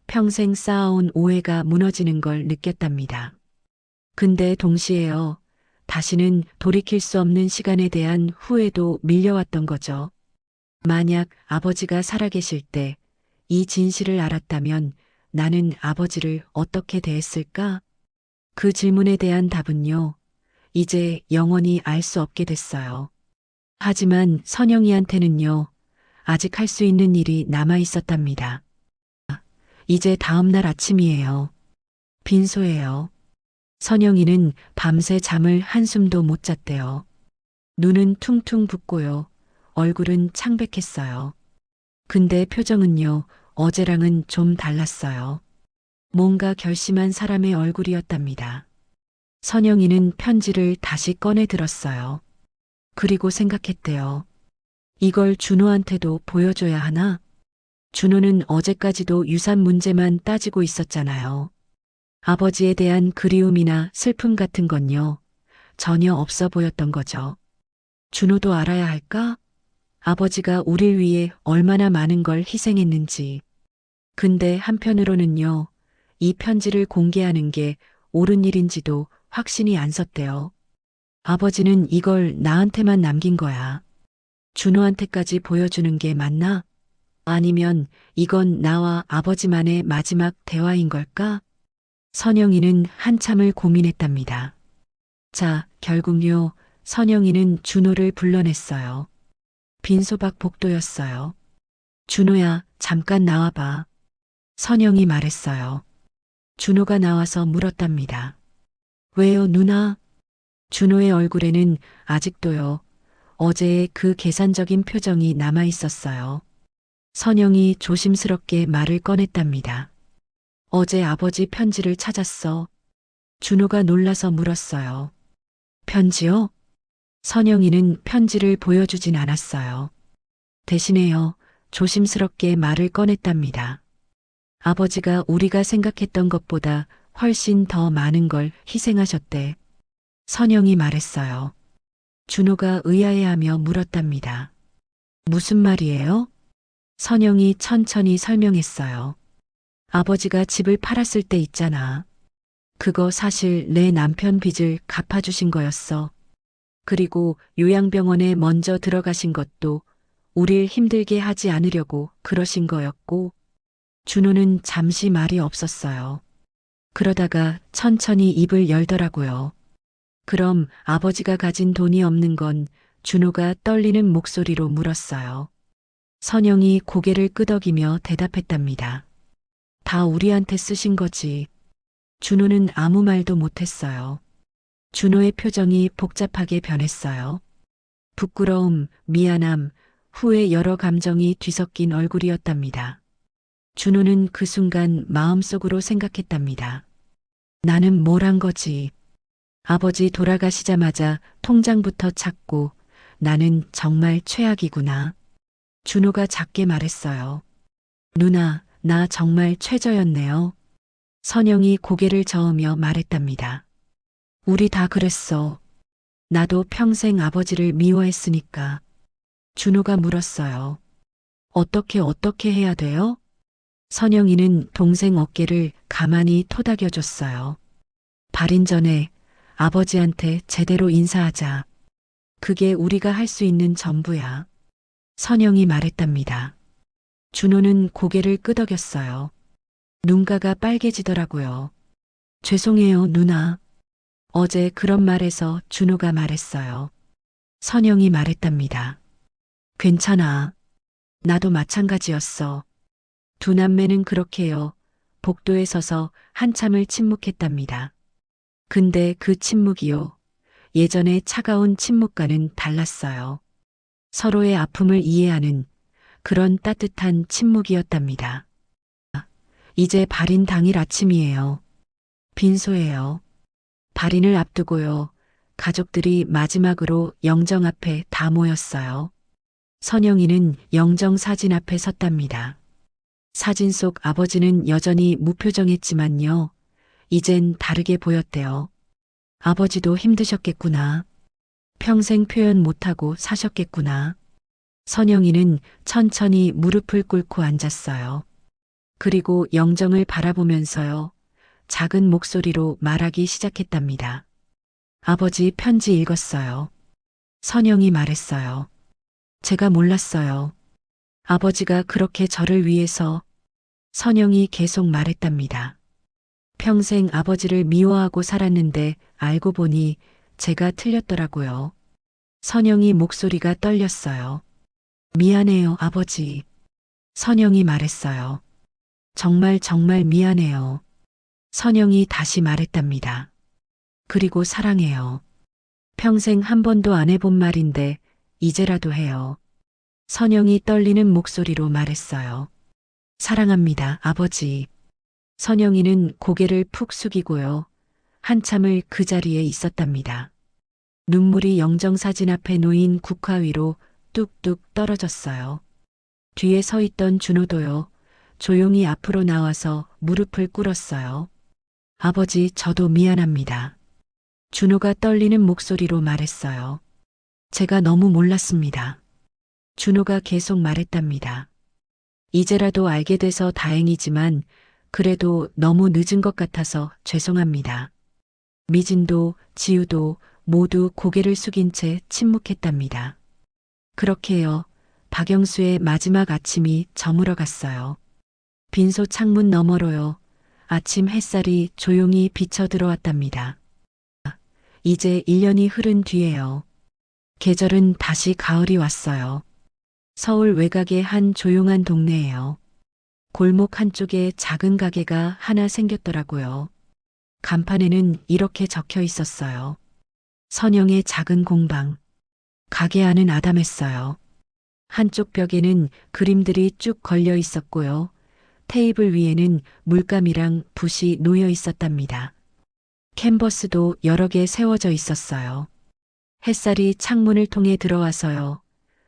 평생 쌓아온 오해가 무너지는 걸 느꼈답니다. 근데 동시에요, 다시는 돌이킬 수 없는 시간에 대한 후회도 밀려왔던 거죠. 만약 아버지가 살아계실 때 이 진실을 알았다면 나는 아버지를 어떻게 대했을까? 그 질문에 대한 답은요, 이제 영원히 알 수 없게 됐어요. 하지만 선영이한테는요, 아직 할 수 있는 일이 남아 있었답니다. 이제 다음 날 아침이에요. 빈소예요. 선영이는 밤새 잠을 한숨도 못 잤대요. 눈은 퉁퉁 붓고요. 얼굴은 창백했어요. 근데 표정은요, 어제랑은 좀 달랐어요. 뭔가 결심한 사람의 얼굴이었답니다. 선영이는 편지를 다시 꺼내 들었어요. 그리고 생각했대요. 이걸 준호한테도 보여줘야 하나? 준호는 어제까지도 유산 문제만 따지고 있었잖아요. 아버지에 대한 그리움이나 슬픔 같은 건요, 전혀 없어 보였던 거죠. 준호도 알아야 할까? 아버지가 우릴 위해 얼마나 많은 걸 희생했는지. 근데 한편으로는요, 이 편지를 공개하는 게 옳은 일인지도 확신이 안 섰대요. 아버지는 이걸 나한테만 남긴 거야. 준호한테까지 보여주는 게 맞나? 아니면 이건 나와 아버지만의 마지막 대화인 걸까? 선영이는 한참을 고민했답니다. 자, 결국요, 선영이는 준호를 불러냈어요. 빈소박 복도였어요. 준호야, 잠깐 나와봐. 선영이 말했어요. 준호가 나와서 물었답니다. 왜요, 누나? 준호의 얼굴에는 아직도요, 어제의 그 계산적인 표정이 남아 있었어요. 선영이 조심스럽게 말을 꺼냈답니다. 어제 아버지 편지를 찾았어. 준호가 놀라서 물었어요. 편지요? 선영이는 편지를 보여주진 않았어요. 대신에요, 조심스럽게 말을 꺼냈답니다. 아버지가 우리가 생각했던 것보다 훨씬 더 많은 걸 희생하셨대. 선영이 말했어요. 준호가 의아해하며 물었답니다. 무슨 말이에요? 선영이 천천히 설명했어요. 아버지가 집을 팔았을 때 있잖아. 그거 사실 내 남편 빚을 갚아주신 거였어. 그리고 요양병원에 먼저 들어가신 것도 우릴 힘들게 하지 않으려고 그러신 거였고, 준호는 잠시 말이 없었어요. 그러다가 천천히 입을 열더라고요. 그럼 아버지가 가진 돈이 없는 건? 준호가 떨리는 목소리로 물었어요. 선영이 고개를 끄덕이며 대답했답니다. 다 우리한테 쓰신 거지. 준호는 아무 말도 못했어요. 준호의 표정이 복잡하게 변했어요. 부끄러움, 미안함, 후회 여러 감정이 뒤섞인 얼굴이었답니다. 준호는 그 순간 마음속으로 생각했답니다. 나는 뭘 한 거지? 아버지 돌아가시자마자 통장부터 찾고 나는 정말 최악이구나. 준호가 작게 말했어요. 누나, 나 정말 최저였네요. 선영이 고개를 저으며 말했답니다. 우리 다 그랬어. 나도 평생 아버지를 미워했으니까. 준호가 물었어요. 어떻게 해야 돼요? 선영이는 동생 어깨를 가만히 토닥여줬어요. 발인 전에 아버지한테 제대로 인사하자. 그게 우리가 할 수 있는 전부야. 선영이 말했답니다. 준호는 고개를 끄덕였어요. 눈가가 빨개지더라고요. 죄송해요, 누나. 어제 그런 말에서 준호가 말했어요. 선영이 말했답니다. 괜찮아. 나도 마찬가지였어. 두 남매는 그렇게요. 복도에 서서 한참을 침묵했답니다. 근데 그 침묵이요. 예전의 차가운 침묵과는 달랐어요. 서로의 아픔을 이해하는 그런 따뜻한 침묵이었답니다. 이제 발인 당일 아침이에요. 빈소예요. 발인을 앞두고요. 가족들이 마지막으로 영정 앞에 다 모였어요. 선영이는 영정 사진 앞에 섰답니다. 사진 속 아버지는 여전히 무표정했지만요. 이젠 다르게 보였대요. 아버지도 힘드셨겠구나. 평생 표현 못하고 사셨겠구나. 선영이는 천천히 무릎을 꿇고 앉았어요. 그리고 영정을 바라보면서요. 작은 목소리로 말하기 시작했답니다. 아버지 편지 읽었어요. 선영이 말했어요. 제가 몰랐어요. 아버지가 그렇게 저를 위해서. 선영이 계속 말했답니다. 평생 아버지를 미워하고 살았는데 알고 보니 제가 틀렸더라고요. 선영이 목소리가 떨렸어요. 미안해요, 아버지. 선영이 말했어요. 정말 미안해요. 선영이 다시 말했답니다. 그리고 사랑해요. 평생 한 번도 안 해본 말인데 이제라도 해요. 선영이 떨리는 목소리로 말했어요. 사랑합니다, 아버지. 선영이는 고개를 푹 숙이고요. 한참을 그 자리에 있었답니다. 눈물이 영정사진 앞에 놓인 국화 위로 뚝뚝 떨어졌어요. 뒤에 서 있던 준호도요. 조용히 앞으로 나와서 무릎을 꿇었어요. 아버지, 저도 미안합니다. 준호가 떨리는 목소리로 말했어요. 제가 너무 몰랐습니다. 준호가 계속 말했답니다. 이제라도 알게 돼서 다행이지만 그래도 너무 늦은 것 같아서 죄송합니다. 미진도 지우도 모두 고개를 숙인 채 침묵했답니다. 그렇게요. 박영수의 마지막 아침이 저물어 갔어요. 빈소 창문 너머로요. 아침 햇살이 조용히 비쳐 들어왔답니다. 이제 1년이 흐른 뒤에요. 계절은 다시 가을이 왔어요. 서울 외곽의 한 조용한 동네예요. 골목 한쪽에 작은 가게가 하나 생겼더라고요. 간판에는 이렇게 적혀 있었어요. 선영의 작은 공방. 가게 안은 아담했어요. 한쪽 벽에는 그림들이 쭉 걸려 있었고요. 테이블 위에는 물감이랑 붓이 놓여 있었답니다. 캔버스도 여러 개 세워져 있었어요. 햇살이 창문을 통해 들어와서요.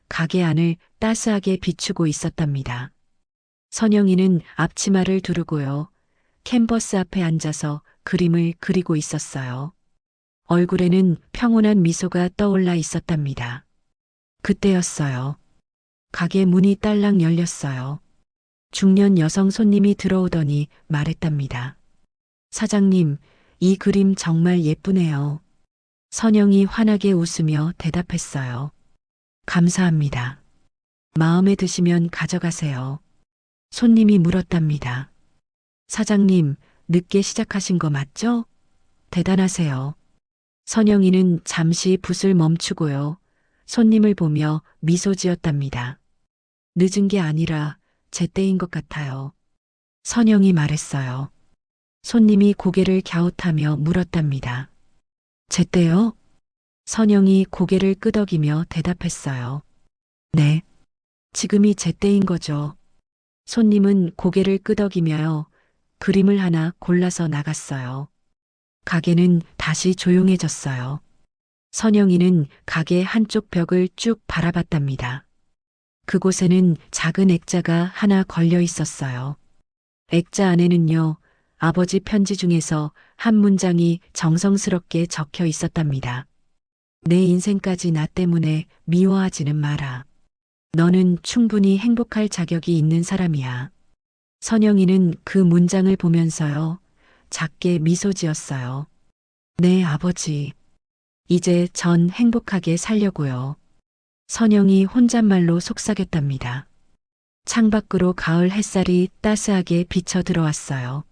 가게 안을 따스하게 비추고 있었답니다. 선영이는 앞치마를 두르고요. 캔버스 앞에 앉아서 그림을 그리고 있었어요. 얼굴에는 평온한 미소가 떠올라 있었답니다. 그때였어요. 가게 문이 딸랑 열렸어요. 중년 여성 손님이 들어오더니 말했답니다. 사장님, 이 그림 정말 예쁘네요. 선영이 환하게 웃으며 대답했어요. 감사합니다. 마음에 드시면 가져가세요. 손님이 물었답니다. 사장님, 늦게 시작하신 거 맞죠? 대단하세요. 선영이는 잠시 붓을 멈추고요. 손님을 보며 미소 지었답니다. 늦은 게 아니라 제때인 것 같아요. 선영이 말했어요. 손님이 고개를 갸웃하며 물었답니다. 제때요? 선영이 고개를 끄덕이며 대답했어요. 네. 지금이 제때인 거죠. 손님은 고개를 끄덕이며요. 그림을 하나 골라서 나갔어요. 가게는 다시 조용해졌어요. 선영이는 가게 한쪽 벽을 쭉 바라봤답니다. 그곳에는 작은 액자가 하나 걸려 있었어요. 액자 안에는요, 아버지 편지 중에서 한 문장이 정성스럽게 적혀 있었답니다. 내 인생까지 나 때문에 미워하지는 마라. 너는 충분히 행복할 자격이 있는 사람이야. 선영이는 그 문장을 보면서요. 작게 미소 지었어요. 네, 아버지. 이제 전 행복하게 살려고요. 선영이 혼잣말로 속삭였답니다. 창밖으로 가을 햇살이 따스하게 비쳐 들어왔어요.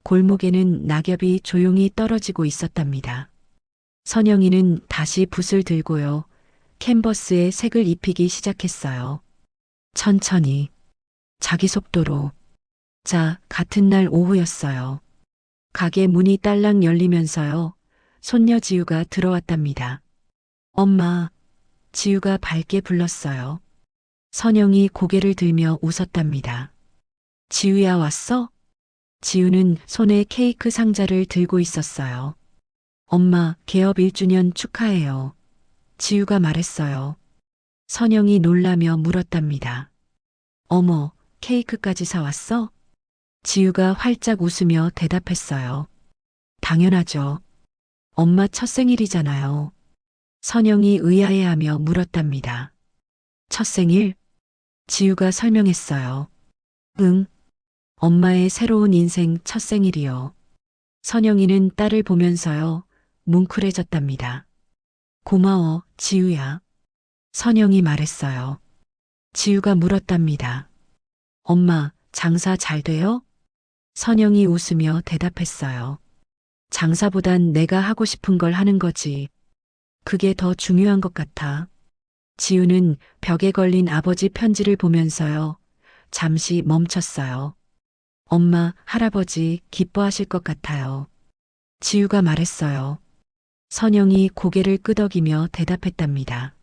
골목에는 낙엽이 조용히 떨어지고 있었답니다. 선영이는 다시 붓을 들고요. 캔버스에 색을 입히기 시작했어요. 천천히, 자기 속도로. 자, 같은 날 오후였어요. 가게 문이 딸랑 열리면서요. 손녀 지우가 들어왔답니다. 엄마, 지우가 밝게 불렀어요. 선영이 고개를 들며 웃었답니다. 지우야 왔어? 지우는 손에 케이크 상자를 들고 있었어요. 엄마, 개업 1주년 축하해요. 지우가 말했어요. 선영이 놀라며 물었답니다. 어머, 케이크까지 사왔어? 지우가 활짝 웃으며 대답했어요. 당연하죠. 엄마 첫 생일이잖아요. 선영이 의아해하며 물었답니다. 첫 생일? 지우가 설명했어요. 응. 엄마의 새로운 인생 첫 생일이요. 선영이는 딸을 보면서요. 뭉클해졌답니다. 고마워, 지우야. 선영이 말했어요. 지우가 물었답니다. 엄마, 장사 잘 돼요? 선영이 웃으며 대답했어요. 장사보단 내가 하고 싶은 걸 하는 거지. 그게 더 중요한 것 같아. 지우는 벽에 걸린 아버지 편지를 보면서요. 잠시 멈췄어요. 엄마, 할아버지 기뻐하실 것 같아요. 지우가 말했어요. 선영이 고개를 끄덕이며 대답했답니다.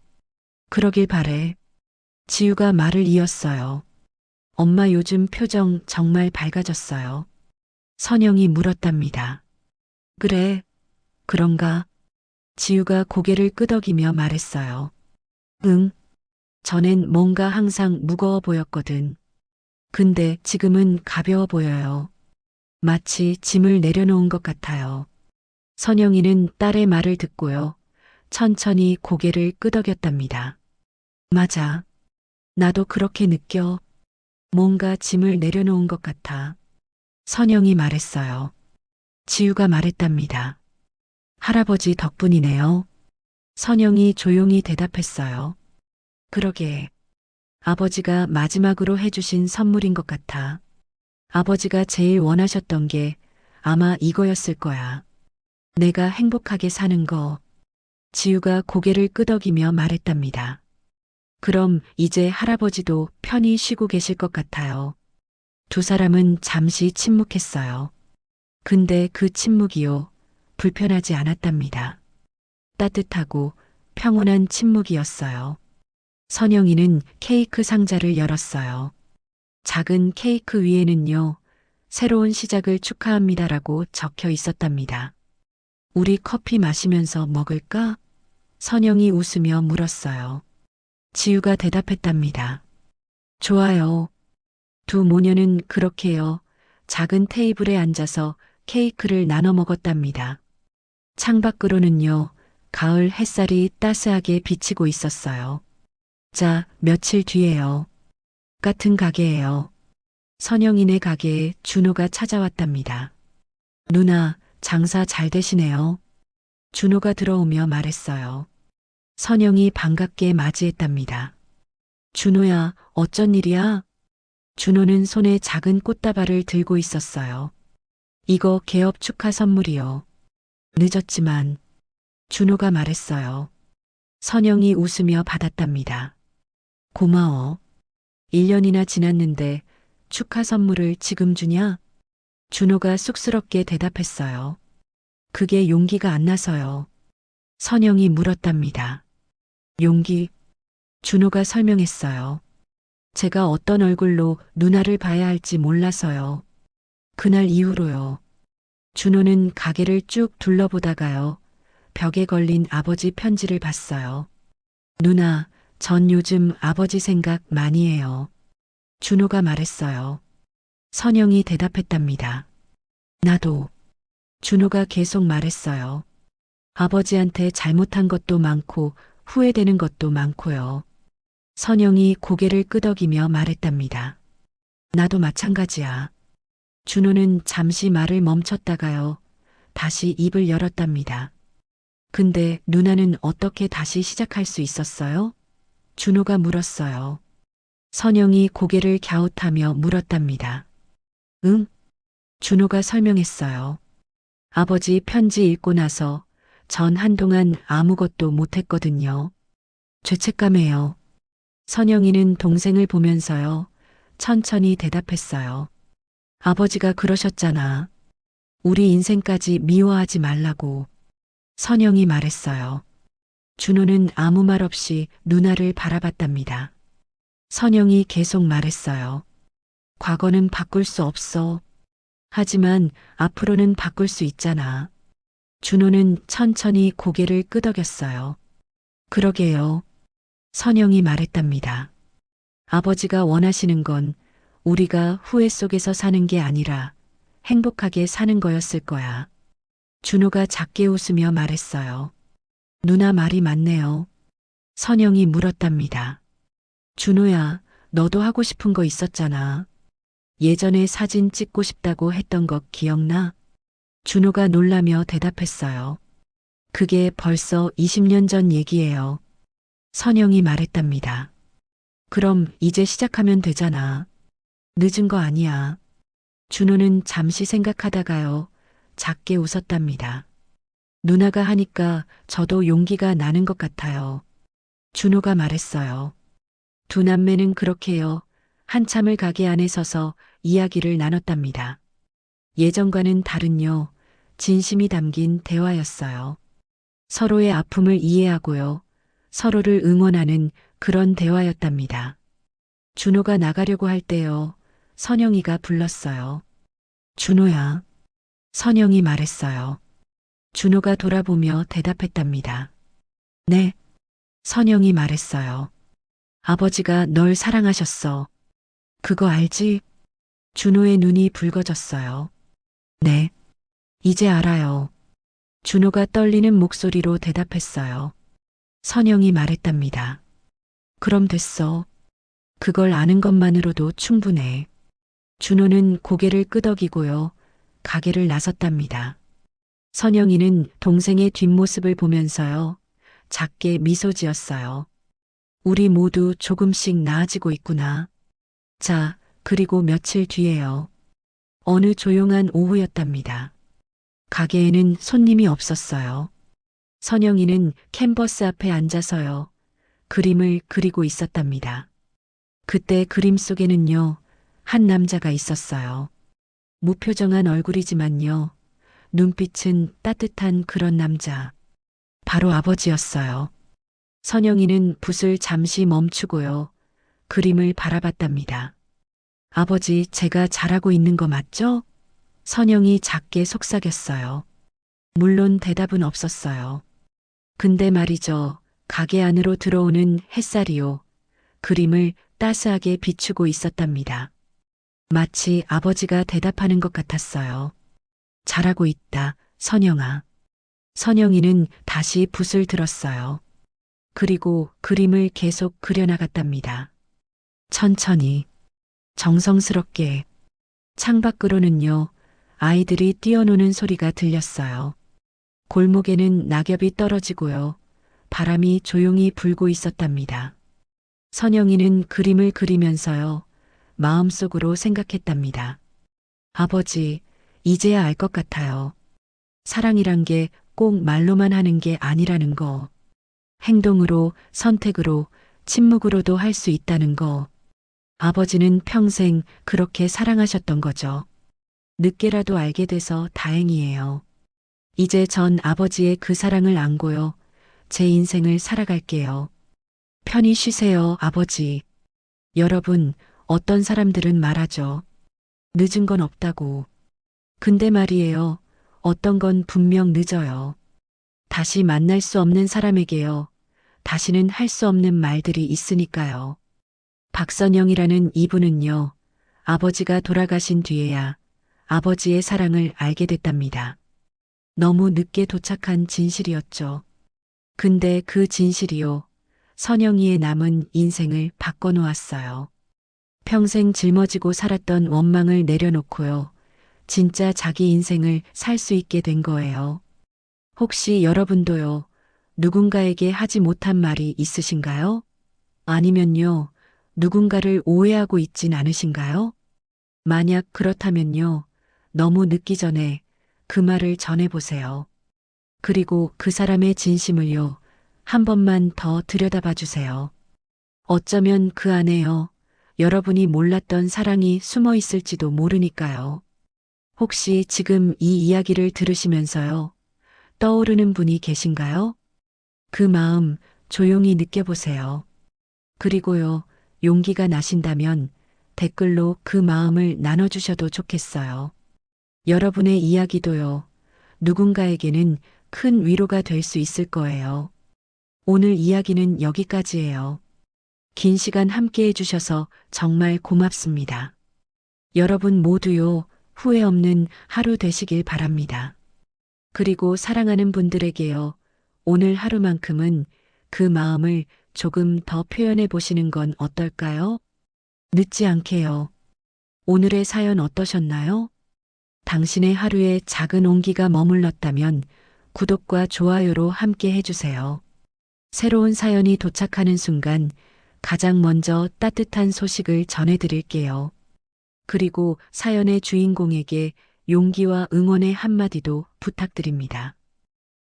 그러길 바래. 지우가 말을 이었어요. 엄마 요즘 표정 정말 밝아졌어요. 선영이 물었답니다. 그래, 그런가? 지우가 고개를 끄덕이며 말했어요. 응, 전엔 뭔가 항상 무거워 보였거든. 근데 지금은 가벼워 보여요. 마치 짐을 내려놓은 것 같아요. 선영이는 딸의 말을 듣고요. 천천히 고개를 끄덕였답니다. 맞아. 나도 그렇게 느껴. 뭔가 짐을 내려놓은 것 같아. 선영이 말했어요. 지우가 말했답니다. 할아버지 덕분이네요. 선영이 조용히 대답했어요. 그러게. 아버지가 마지막으로 해주신 선물인 것 같아. 아버지가 제일 원하셨던 게 아마 이거였을 거야. 내가 행복하게 사는 거. 지우가 고개를 끄덕이며 말했답니다. 그럼 이제 할아버지도 편히 쉬고 계실 것 같아요. 두 사람은 잠시 침묵했어요. 근데 그 침묵이요. 불편하지 않았답니다. 따뜻하고 평온한 침묵이었어요. 선영이는 케이크 상자를 열었어요. 작은 케이크 위에는요. 새로운 시작을 축하합니다라고 적혀 있었답니다. 우리 커피 마시면서 먹을까? 선영이 웃으며 물었어요. 지우가 대답했답니다. 좋아요. 두 모녀는 그렇게요. 작은 테이블에 앉아서 케이크를 나눠 먹었답니다. 창밖으로는요. 가을 햇살이 따스하게 비치고 있었어요. 자, 며칠 뒤에요. 같은 가게예요. 선영이네 가게에 준호가 찾아왔답니다. 누나, 장사 잘 되시네요. 준호가 들어오며 말했어요. 선영이 반갑게 맞이했답니다. 준호야, 어쩐 일이야? 준호는 손에 작은 꽃다발을 들고 있었어요. 이거 개업 축하 선물이요. 늦었지만 준호가 말했어요. 선영이 웃으며 받았답니다. 고마워. 1년이나 지났는데 축하 선물을 지금 주냐? 준호가 쑥스럽게 대답했어요. 그게 용기가 안 나서요. 선영이 물었답니다. 용기? 준호가 설명했어요. 제가 어떤 얼굴로 누나를 봐야 할지 몰라서요. 그날 이후로요. 준호는 가게를 쭉 둘러보다가요. 벽에 걸린 아버지 편지를 봤어요. 누나, 전 요즘 아버지 생각 많이 해요. 준호가 말했어요. 선영이 대답했답니다. 나도. 준호가 계속 말했어요. 아버지한테 잘못한 것도 많고 후회되는 것도 많고요. 선영이 고개를 끄덕이며 말했답니다. 나도 마찬가지야. 준호는 잠시 말을 멈췄다가요. 다시 입을 열었답니다. 근데 누나는 어떻게 다시 시작할 수 있었어요? 준호가 물었어요. 선영이 고개를 갸웃하며 물었답니다. 응? 준호가 설명했어요. 아버지 편지 읽고 나서 전 한동안 아무것도 못했거든요. 죄책감해요. 선영이는 동생을 보면서요. 천천히 대답했어요. 아버지가 그러셨잖아. 우리 인생까지 미워하지 말라고. 선영이 말했어요. 준호는 아무 말 없이 누나를 바라봤답니다. 선영이 계속 말했어요. 과거는 바꿀 수 없어. 하지만 앞으로는 바꿀 수 있잖아. 준호는 천천히 고개를 끄덕였어요. 그러게요. 선영이 말했답니다. 아버지가 원하시는 건 우리가 후회 속에서 사는 게 아니라 행복하게 사는 거였을 거야. 준호가 작게 웃으며 말했어요. 누나 말이 맞네요. 선영이 물었답니다. 준호야, 너도 하고 싶은 거 있었잖아. 예전에 사진 찍고 싶다고 했던 거 기억나? 준호가 놀라며 대답했어요. 그게 벌써 20년 전 얘기예요. 선영이 말했답니다. 그럼 이제 시작하면 되잖아. 늦은 거 아니야. 준호는 잠시 생각하다가요. 작게 웃었답니다. 누나가 하니까 저도 용기가 나는 것 같아요. 준호가 말했어요. 두 남매는 그렇게요. 한참을 가게 안에 서서 이야기를 나눴답니다. 예전과는 다른요. 진심이 담긴 대화였어요. 서로의 아픔을 이해하고요. 서로를 응원하는 그런 대화였답니다. 준호가 나가려고 할 때요. 선영이가 불렀어요. 준호야. 선영이 말했어요. 준호가 돌아보며 대답했답니다. 네. 선영이 말했어요. 아버지가 널 사랑하셨어. 그거 알지? 준호의 눈이 붉어졌어요. 네. 이제 알아요. 준호가 떨리는 목소리로 대답했어요. 선영이 말했답니다. 그럼 됐어. 그걸 아는 것만으로도 충분해. 준호는 고개를 끄덕이고요. 가게를 나섰답니다. 선영이는 동생의 뒷모습을 보면서요. 작게 미소 지었어요. 우리 모두 조금씩 나아지고 있구나. 자, 그리고 며칠 뒤에요. 어느 조용한 오후였답니다. 가게에는 손님이 없었어요. 선영이는 캔버스 앞에 앉아서요. 그림을 그리고 있었답니다. 그때 그림 속에는요. 한 남자가 있었어요. 무표정한 얼굴이지만요. 눈빛은 따뜻한 그런 남자. 바로 아버지였어요. 선영이는 붓을 잠시 멈추고요. 그림을 바라봤답니다. 아버지, 제가 잘하고 있는 거 맞죠? 선영이 작게 속삭였어요. 물론 대답은 없었어요. 근데 말이죠. 가게 안으로 들어오는 햇살이요. 그림을 따스하게 비추고 있었답니다. 마치 아버지가 대답하는 것 같았어요. 잘하고 있다, 선영아. 선영이는 다시 붓을 들었어요. 그리고 그림을 계속 그려나갔답니다. 천천히, 정성스럽게. 창밖으로는요, 아이들이 뛰어노는 소리가 들렸어요. 골목에는 낙엽이 떨어지고요, 바람이 조용히 불고 있었답니다. 선영이는 그림을 그리면서요, 마음속으로 생각했답니다. 아버지, 이제야 알 것 같아요. 사랑이란 게 꼭 말로만 하는 게 아니라는 거. 행동으로, 선택으로, 침묵으로도 할 수 있다는 거. 아버지는 평생 그렇게 사랑하셨던 거죠. 늦게라도 알게 돼서 다행이에요. 이제 전 아버지의 그 사랑을 안고요. 제 인생을 살아갈게요. 편히 쉬세요, 아버지. 여러분, 어떤 사람들은 말하죠. 늦은 건 없다고. 근데 말이에요. 어떤 건 분명 늦어요. 다시 만날 수 없는 사람에게요. 다시는 할 수 없는 말들이 있으니까요. 박선영이라는 이분은요. 아버지가 돌아가신 뒤에야 아버지의 사랑을 알게 됐답니다. 너무 늦게 도착한 진실이었죠. 근데 그 진실이요. 선영이의 남은 인생을 바꿔놓았어요. 평생 짊어지고 살았던 원망을 내려놓고요. 진짜 자기 인생을 살 수 있게 된 거예요. 혹시 여러분도요, 누군가에게 하지 못한 말이 있으신가요? 아니면요, 누군가를 오해하고 있진 않으신가요? 만약 그렇다면요, 너무 늦기 전에 그 말을 전해보세요. 그리고 그 사람의 진심을요, 한 번만 더 들여다봐 주세요. 어쩌면 그 안에요, 여러분이 몰랐던 사랑이 숨어 있을지도 모르니까요. 혹시 지금 이 이야기를 들으시면서요, 떠오르는 분이 계신가요? 그 마음 조용히 느껴보세요. 그리고요, 용기가 나신다면 댓글로 그 마음을 나눠주셔도 좋겠어요. 여러분의 이야기도요, 누군가에게는 큰 위로가 될 수 있을 거예요. 오늘 이야기는 여기까지예요. 긴 시간 함께 해주셔서 정말 고맙습니다. 여러분 모두요, 후회 없는 하루 되시길 바랍니다. 그리고 사랑하는 분들에게요, 오늘 하루만큼은 그 마음을 조금 더 표현해 보시는 건 어떨까요? 늦지 않게요. 오늘의 사연 어떠셨나요? 당신의 하루에 작은 온기가 머물렀다면 구독과 좋아요로 함께 해주세요. 새로운 사연이 도착하는 순간 가장 먼저 따뜻한 소식을 전해드릴게요. 그리고 사연의 주인공에게 용기와 응원의 한마디도 부탁드립니다.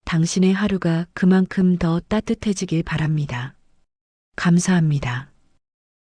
당신의 하루가 그만큼 더 따뜻해지길 바랍니다. 감사합니다.